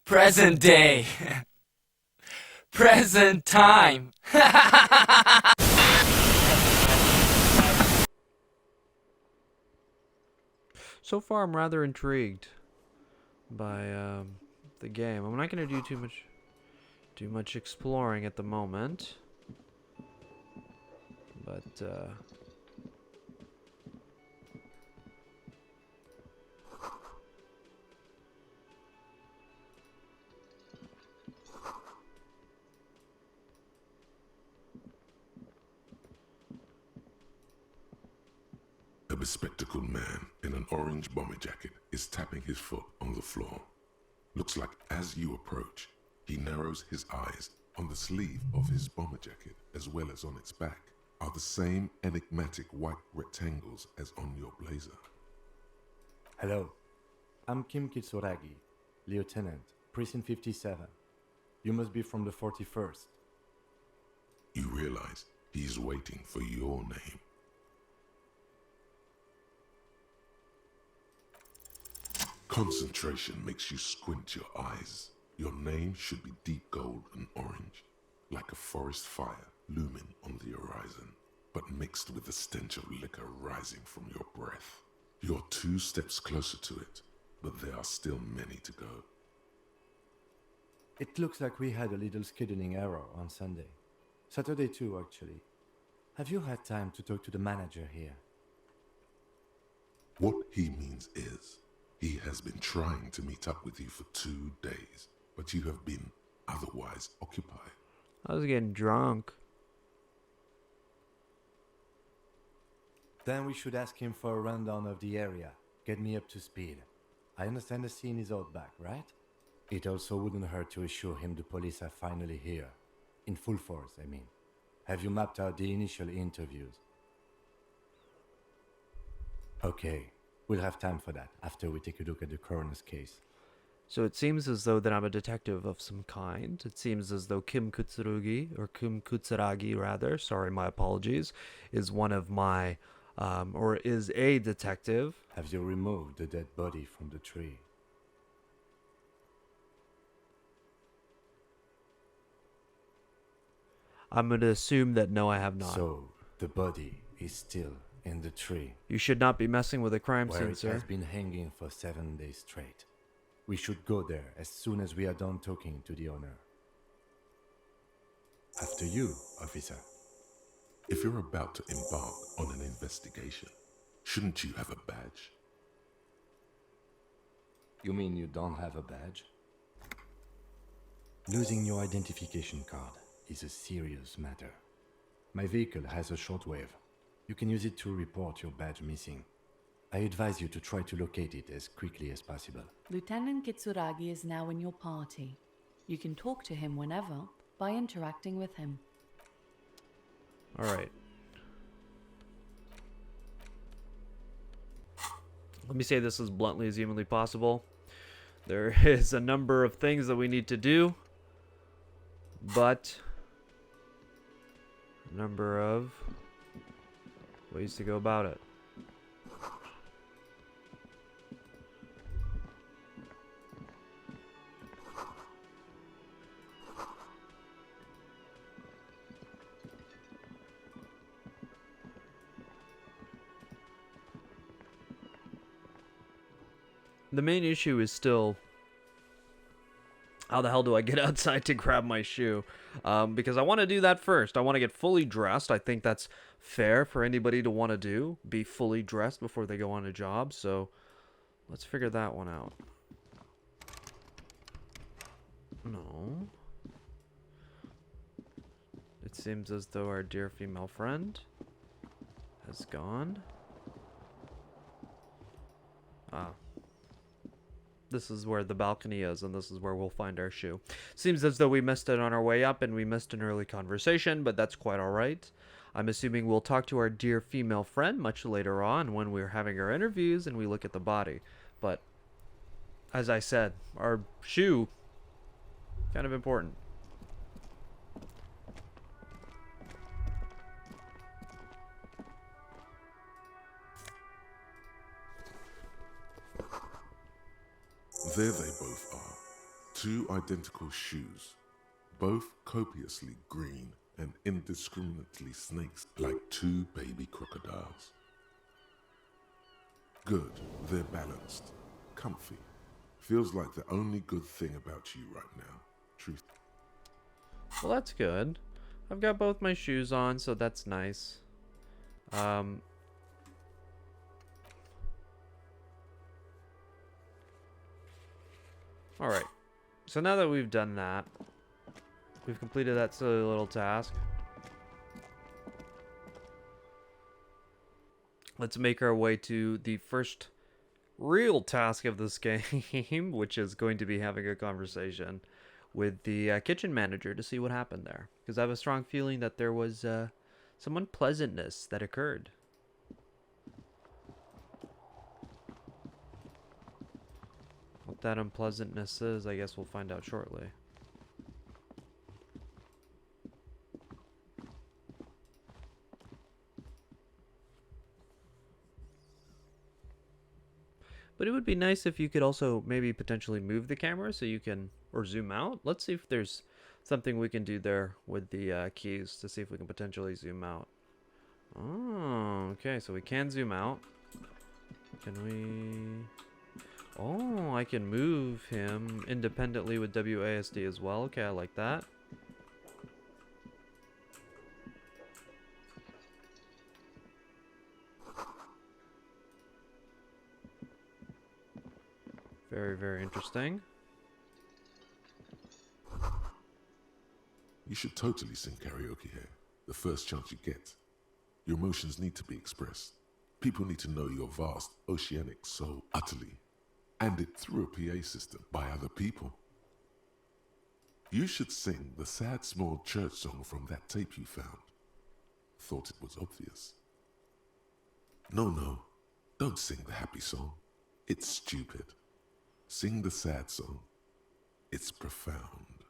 Present day. Present time. So far, I'm rather intrigued by the game. I'm not gonna do too much exploring at the moment, but A bespectacled man in an orange bomber jacket is tapping his foot on the floor. Looks like as you approach, he narrows his eyes. On the sleeve of his bomber jacket, as well as on its back, are the same enigmatic white rectangles as on your blazer. Hello, I'm Kim Kitsuragi, Lieutenant, Precinct 57. You must be from the 41st. You realize he's waiting for your name. Concentration makes you squint your eyes. Your name should be deep gold and orange, like a forest fire looming on the horizon, but mixed with the stench of liquor rising from your breath. You're 2 steps closer to it, but there are still many to go. It looks like we had a little scheduling error on Sunday. Saturday too, actually. Have you had time to talk to the manager here? What he means is, he has been trying to meet up with you for 2 days, but you have been otherwise occupied. I was getting drunk. Then we should ask him for a rundown of the area. Get me up to speed. I understand the scene is out back, right? It also wouldn't hurt to assure him the police are finally here. In full force, I mean. Have you mapped out the initial interviews? Okay, we'll have time for that after we take a look at the coroner's case. So it seems as though that I'm a detective of some kind. It seems as though Kim Kutsuragi rather, sorry, my apologies, is one of my, or is a detective. Have you removed the dead body from the tree? I'm going to assume that no, I have not. So, the body is still in the tree. You should not be messing with a crime where scene, it sir. has been hanging for 7 days straight. We should go there as soon as we are done talking to the owner. After you, officer. If you're about to embark on an investigation, shouldn't you have a badge? You mean you don't have a badge? Losing your identification card is a serious matter. My vehicle has a shortwave. You can use it to report your badge missing. I advise you to try to locate it as quickly as possible. Lieutenant Kitsuragi is now in your party. You can talk to him whenever by interacting with him. Alright. Let me say this as bluntly as humanly possible. There is a number of things that we need to do, but a number of ways to go about it. The main issue is still, how the hell do I get outside to grab my shoe? Because I want to do that first. I want to get fully dressed. I think that's fair for anybody to want to do. Be fully dressed before they go on a job. So let's figure that one out. No. It seems as though our dear female friend has gone. Ah. This is where the balcony is, and this is where we'll find our shoe. Seems as though we missed it on our way up, and we missed an early conversation, but that's quite alright. I'm assuming we'll talk to our dear female friend much later on when we're having our interviews and we look at the body. But, as I said, our shoe, kind of important. There they both are, 2 identical shoes, both copiously green and indiscriminately snakes like 2 baby crocodiles. Good, they're balanced, comfy. Feels like the only good thing about you right now. Truth. Well, that's good. I've got both my shoes on, so that's nice. Alright. So now that we've done that, we've completed that silly little task. Let's make our way to the first real task of this game, which is going to be having a conversation with the kitchen manager to see what happened there. Because I have a strong feeling that there was some unpleasantness that occurred. What that unpleasantness is, I guess we'll find out shortly. But it would be nice if you could also maybe potentially move the camera so you can, or zoom out. Let's see if there's something we can do there with the keys to see if we can potentially zoom out. Oh, okay, so we can zoom out. Can we... Oh, I can move him independently with WASD as well. Okay, I like that. Very, very interesting. You should totally sing karaoke here, the first chance you get. Your emotions need to be expressed. People need to know your vast oceanic soul utterly, and it through a PA system by other people. You should sing the sad small church song from that tape you found. Thought it was obvious. No, don't sing the happy song. It's stupid. Sing the sad song. It's profound.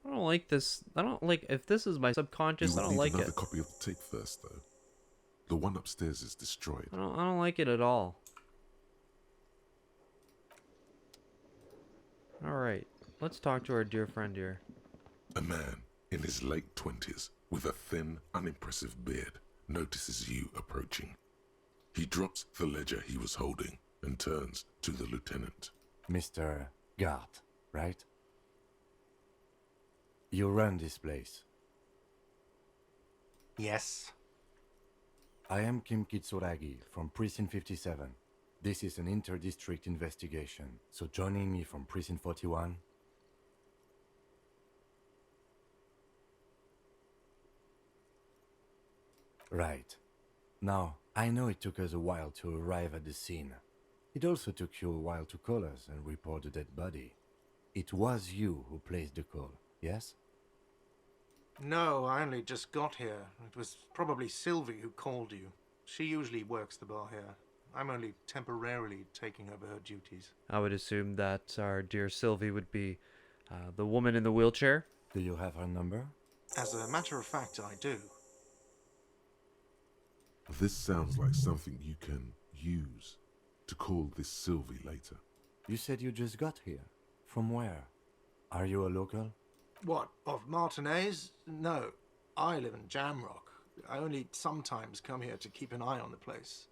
I don't like this. I don't like, if this is my subconscious, I don't like another it. copy of the tape first, though. The one upstairs is destroyed. I don't like it at all. Alright, let's talk to our dear friend here. A man in his late 20s with a thin, unimpressive beard notices you approaching. He drops the ledger he was holding and turns to the lieutenant. Mr. Gart, right? You run this place. Yes. I am Kim Kitsuragi from Precinct 57. This is an inter-district investigation, so joining me from Precinct 41... Right. Now, I know it took us a while to arrive at the scene. It also took you a while to call us and report the dead body. It was you who placed the call, yes? No, I only just got here. It was probably Sylvie who called you. She usually works the bar here. I'm only temporarily taking over her duties. I would assume that our dear Sylvie would be the woman in the wheelchair. Do you have her number? As a matter of fact, I do. This sounds like something you can use to call this Sylvie later. You said you just got here. From where? Are you a local? What, of Martinez? No, I live in Jamrock. I only sometimes come here to keep an eye on the place.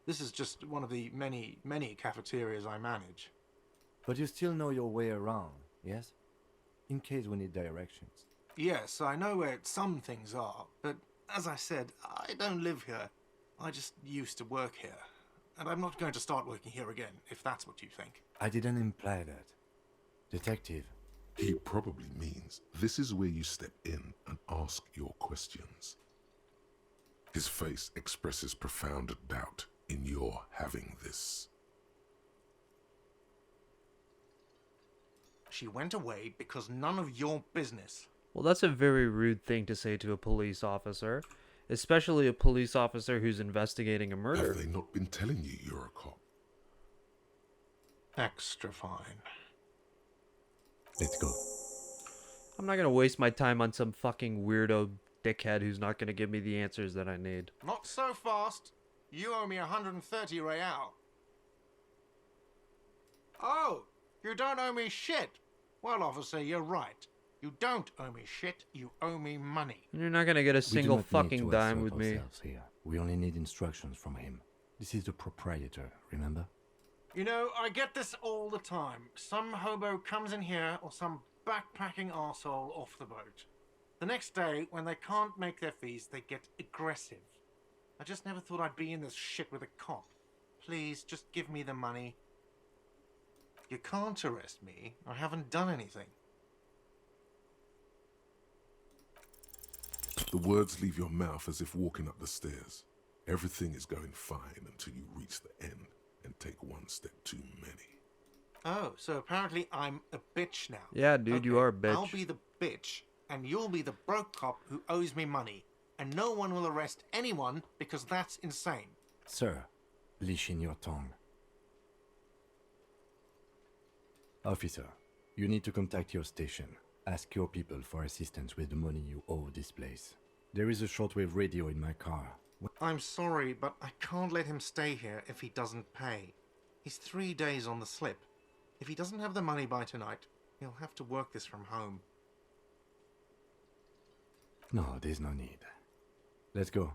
This is just one of the many, many cafeterias I manage. But you still know your way around, yes? In case we need directions. Yes, I know where some things are, but as I said, I don't live here. I just used to work here. And I'm not going to start working here again, if that's what you think. I didn't imply that. Detective. He probably means this is where you step in and ask your questions. His face expresses profound doubt in your having this. She went away because none of your business. Well, that's a very rude thing to say to a police officer, especially a police officer who's investigating a murder. Have they not been telling you you're a cop? Extra fine. Let's go. I'm not gonna waste my time on some fucking weirdo dickhead who's not gonna give me the answers that I need. Not so fast. You owe me 130 real. Oh, You don't owe me shit. Well, officer, you're right. You don't owe me shit. You owe me money. You're not gonna get a We do single not need fucking to dime assert with me. ourselves here. We only need instructions from him. This is the proprietor, remember? You know, I get this all the time. Some hobo comes in here or some backpacking arsehole off the boat. The next day, when they can't make their fees, they get aggressive. I just never thought I'd be in this shit with a cop. Please, just give me the money. You can't arrest me. I haven't done anything. The words leave your mouth as if walking up the stairs. Everything is going fine until you reach the end and take one step too many. Oh, so apparently I'm a bitch now. Yeah, dude, you Okay, are a bitch. I'll be the bitch, and you'll be the broke cop who owes me money. And no one will arrest anyone because that's insane. Sir, leash in your tongue. Officer, you need to contact your station. Ask your people for assistance with the money you owe this place. There is a shortwave radio in my car. I'm sorry, but I can't let him stay here if he doesn't pay. He's 3 days on the slip. If he doesn't have the money by tonight, he'll have to work this from home. No, there's no need. Let's go.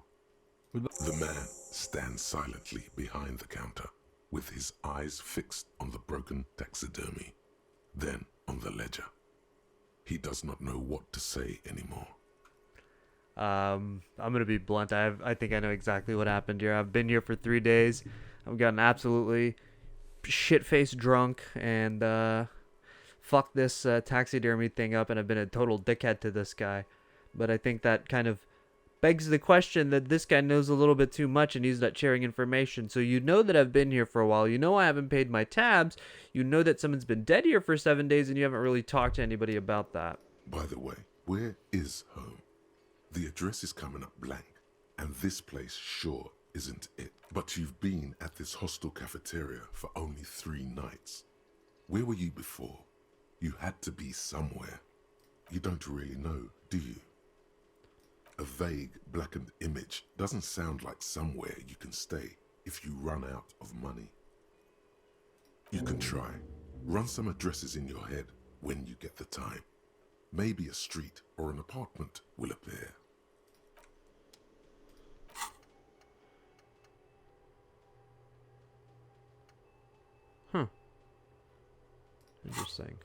Goodbye. The man stands silently behind the counter, with his eyes fixed on the broken taxidermy, then on the ledger. He does not know what to say anymore. I'm gonna be blunt. I think I know exactly what happened here. I've been here for 3 days. I've gotten absolutely shit-faced drunk and fucked this taxidermy thing up, and I've been a total dickhead to this guy. But I think that kind of begs the question that this guy knows a little bit too much and he's not sharing information. So you know that I've been here for a while. You know I haven't paid my tabs. You know that someone's been dead here for 7 days and you haven't really talked to anybody about that. By the way, where is home? The address is coming up blank, and this place sure isn't it. But you've been at this hostel cafeteria for only 3 nights. Where were you before? You had to be somewhere. You don't really know, do you? A vague, blackened image doesn't sound like somewhere you can stay if you run out of money. You can try. Run some addresses in your head when you get the time. Maybe a street or an apartment will appear. Interesting.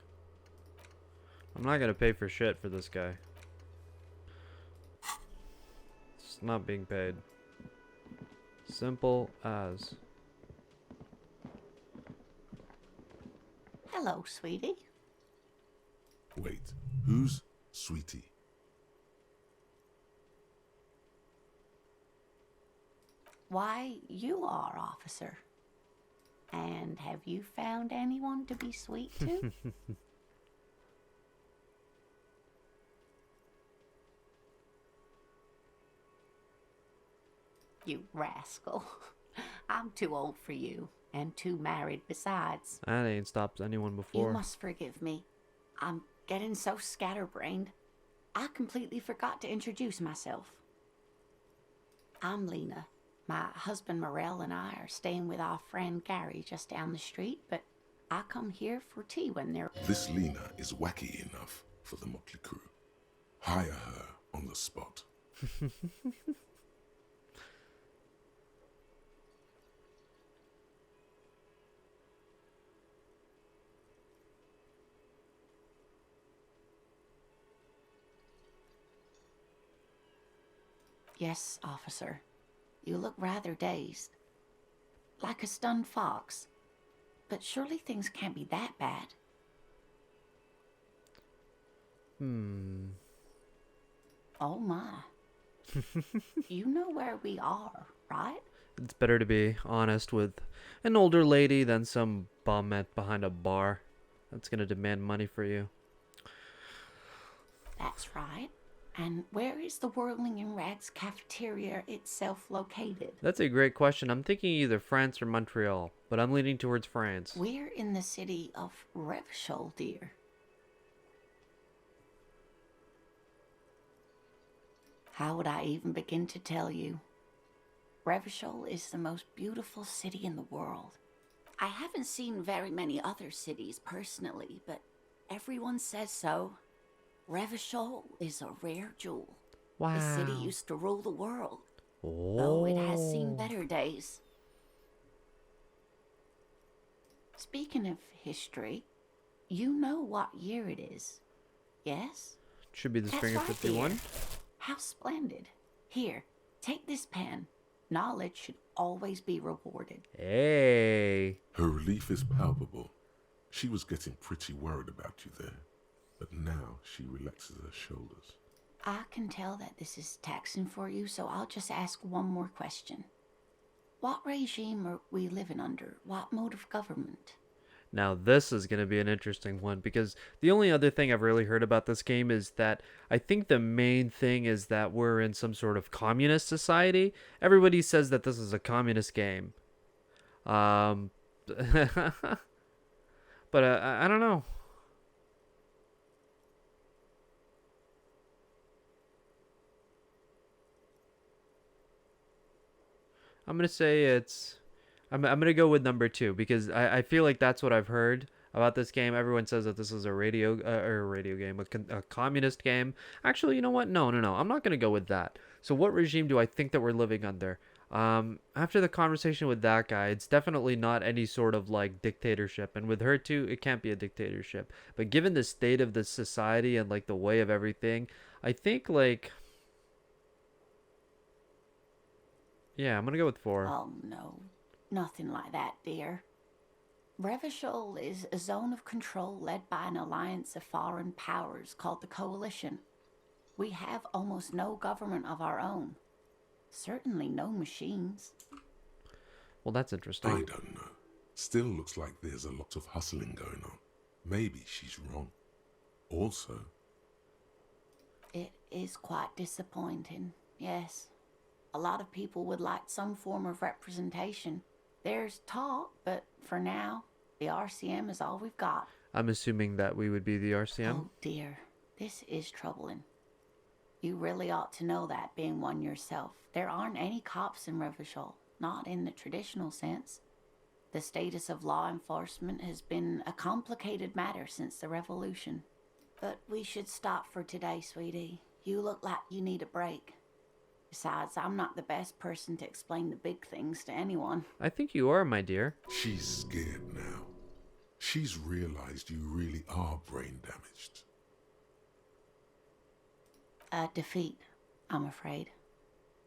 I'm not gonna pay for shit for this guy. It's not being paid. Simple as. Hello, sweetie. Wait, who's Sweetie? Why, you are, officer. And have you found anyone to be sweet to? You rascal. I'm too old for you, and too married besides. That ain't stopped anyone before. You must forgive me. I'm getting so scatterbrained. I completely forgot to introduce myself. I'm Lena. My husband Morel and I are staying with our friend Gary just down the street, but I come here for tea when they're... This Lena is wacky enough for the motley crew. Hire her on the spot. Yes, officer. You look rather dazed. Like a stunned fox. But surely things can't be that bad. Oh my. You know where we are, right? It's better to be honest with an older lady than some bum behind a bar that's gonna demand money for you. That's right. And where is the Whirling in Rags cafeteria itself located? That's a great question. I'm thinking either France or Montreal, but I'm leaning towards France. We're in the city of Revachol, dear. How would I even begin to tell you? Revachol is the most beautiful city in the world. I haven't seen very many other cities personally, but everyone says so. Revachol is a rare jewel. Wow. The city used to rule the world, though it has seen Oh. better days. Speaking of history, you know what year it is, yes? Should be the That's spring of right, 51. dear. How splendid. Here, take this pen. Knowledge should always be rewarded. Hey. Her relief is palpable. She was getting pretty worried about you there, but now she relaxes her shoulders. I can tell that this is taxing for you, so I'll just ask one more question. What regime are we living under? What mode of government? Now this is going to be an interesting one, because the only other thing I've really heard about this game is that I think the main thing is that we're in some sort of communist society. Everybody says that this is a communist game. But I don't know. I'm gonna say it's. I'm gonna go with number 2, because I feel like that's what I've heard about this game. Everyone says that this is a radio game, a communist game. Actually, you know what? No. I'm not gonna go with that. So what regime do I think that we're living under? After the conversation with that guy, it's definitely not any sort of like dictatorship, and with her too, it can't be a dictatorship. But given the state of the society and like the way of everything, I think like. Yeah, I'm gonna go with 4. Oh, no. Nothing like that, dear. Revachol is a zone of control led by an alliance of foreign powers called the Coalition. We have almost no government of our own. Certainly no machines. Well, that's interesting. I don't know. Still looks like there's a lot of hustling going on. Maybe she's wrong. Also, It is quite disappointing, yes. A lot of people would like some form of representation. There's talk, but for now, the RCM is all we've got. I'm assuming that we would be the RCM. Oh dear, this is troubling. You really ought to know that, being one yourself. There aren't any cops in Revachol, not in the traditional sense. The status of law enforcement has been a complicated matter since the revolution. But we should stop for today, sweetie. You look like you need a break. Besides, I'm not the best person to explain the big things to anyone. I think you are, my dear. she's scared now. She's realized you really are brain damaged. A defeat, I'm afraid.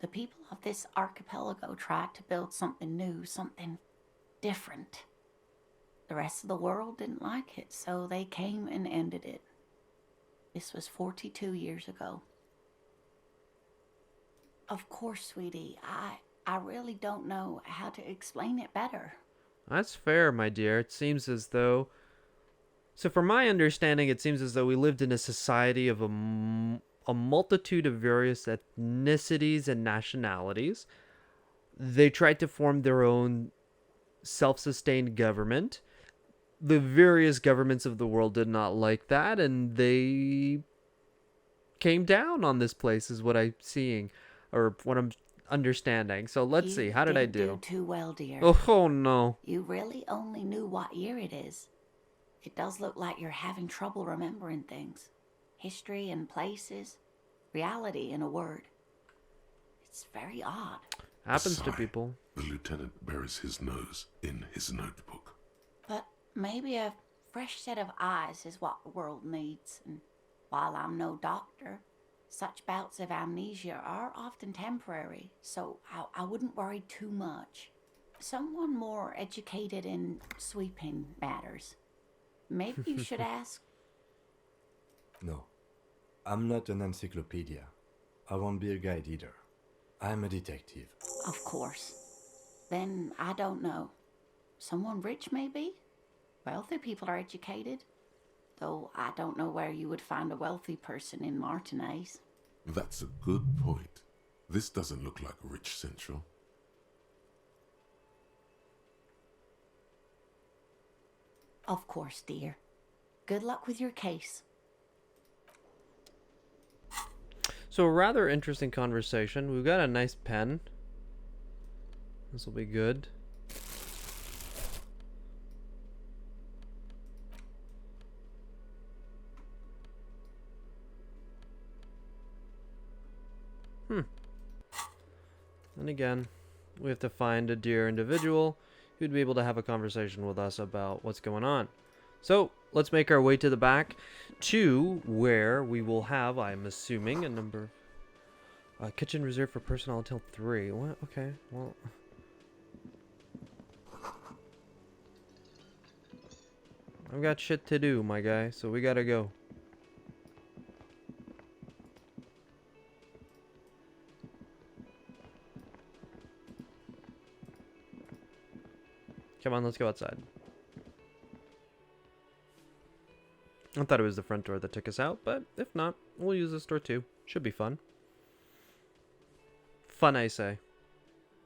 The people of this archipelago tried to build something new, something different. The rest of the world didn't like it, so they came and ended it. This was 42 years ago. Of course, sweetie, I really don't know how to explain it better. That's fair, my dear. It seems as though... So from my understanding, it seems as though we lived in a society of a multitude of various ethnicities and nationalities. They tried to form their own self-sustained government. The various governments of the world did not like that, and they came down on this place, is what I'm seeing, or what I'm understanding. So let's see, how did I didn't do? too well, dear. Oh no. You really only knew what year it is. It does look like you're having trouble remembering things. History and places. Reality, in a word. It's very odd. Happens to Sigh. people. The lieutenant buries his nose in his notebook. But maybe a fresh set of eyes is what the world needs. And while I'm no doctor, such bouts of amnesia are often temporary, so I wouldn't worry too much. Someone more educated in sweeping matters. Maybe you should ask. No, I'm not an encyclopedia. I won't be a guide either. I'm a detective. Of course. Then I don't know. Someone rich, maybe? Wealthy people are educated. Though I don't know where you would find a wealthy person in Martinez. That's a good point. This doesn't look like Rich Central. Of course, dear. Good luck with your case. So a rather interesting conversation. We've got a nice pen. This will be good. And again, we have to find a dear individual who'd be able to have a conversation with us about what's going on. So, let's make our way to the back to where we will have, I'm assuming, a number of kitchen reserved for personnel until 3. What? Okay, well... I've got shit to do, my guy, so we gotta go. Come on, let's go outside. I thought it was the front door that took us out, but if not, we'll use this door too. Should be fun. Fun, I say.